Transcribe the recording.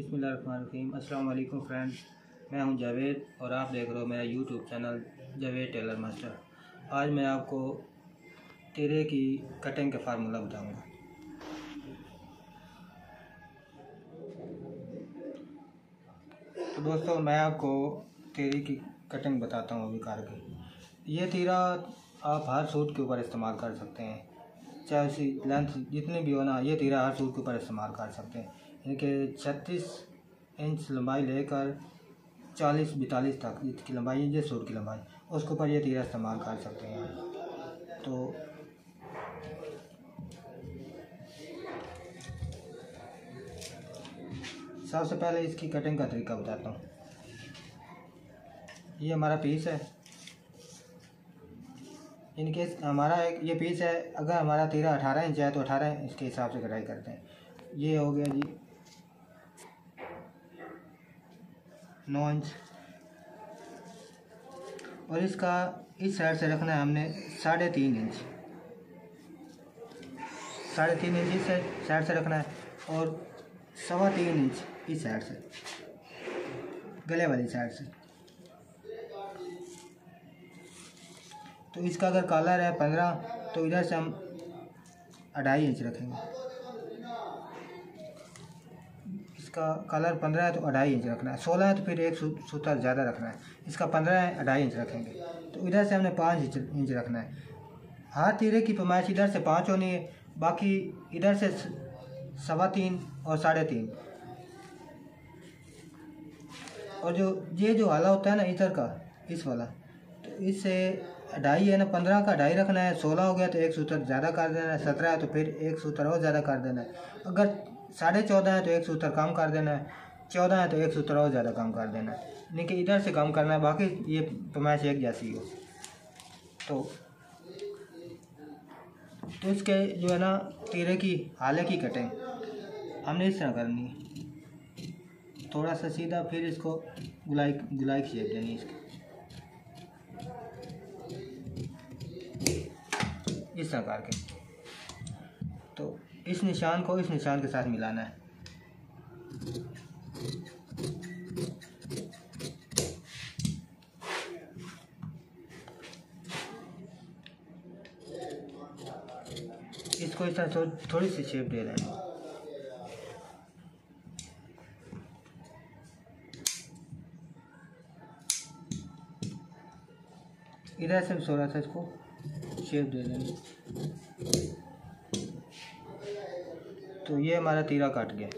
बिस्मिल्लाहिर्रहमानिर्रहीम। अस्सलाम वालेकुम फ्रेंड्स, मैं हूं जावेद और आप देख रहे हो मेरा YouTube channel Javed tailor master. आज मैं आपको तिरे की कटिंग का फार्मूला बताऊंगा। तो दोस्तों, मैं आपको तिरे की कटिंग बताता हूं अभी करके। ये तीरा आप हर सूट के ऊपर इस्तेमाल कर सकते हैं, चाहे उसकी लेंथ जितनी भी हो ना, ये तीरा हर सूट के ऊपर इस्तेमाल कर सकते हैं। इनके 36 इंच लंबाई लेकर 40-42 तक जितनी लंबाई है, सूट की लंबाई, उसके ऊपर ये तीरा इस्तेमाल कर सकते हैं। तो सबसे पहले इसकी कटिंग का तरीका बताता हूँ। ये हमारा पीस है। इनकेस हमारा एक ये पीस है, अगर हमारा तीरा 18 इंच है तो 18 इंच के हिसाब से कटाई करते हैं। ये हो गया जी 9 इंच, और इसका इस साइड से रखना है हमने 3.5 इंच। 3.5 इंच इस साइड से रखना है और 3.25 इंच इस साइड से, गले वाली साइड से। तो इसका अगर कॉलर है 15, तो इधर से हम 2.5 इंच रखेंगे। इसका कॉलर 15 है तो 2.5 इंच रखना है। 16 है तो फिर एक सूता ज़्यादा रखना है। इसका 15 है, 2.5 इंच रखेंगे। तो इधर से हमने 5 इंच रखना है। हर तीरे की पैमाइश इधर से 5 होनी है, बाकी इधर से 3.25 और 3.5। और ये जो हाला होता है ना इधर का, इस वाला, तो इससे 2.5 है ना, 15 का 2.5 रखना है। 16 हो गया तो एक सूत्र ज़्यादा कर देना है। 17 है तो फिर एक सूत्र और ज़्यादा कर देना है। अगर 14.5 है तो एक सूत्र कम कर देना है। 14 है तो एक सूत्र और ज़्यादा कम कर देना है, यानी कि इधर से कम करना है, बाकी ये पैमाइश एक जैसी हो। तो इसके जो है ना तीरे की हाले की कटिंग हमने इस तरह करनी है, थोड़ा सा सीधा, फिर इसको गुलाई की शेप देनी है इसकी, इस तरह करके। तो इस निशान को इस निशान के साथ मिलाना है। इसको इस तरह थोड़ी सी शेप दे दें। इधर से थोड़ा सा इसको शेप दे देंगे। तो ये हमारा तीरा कट गया।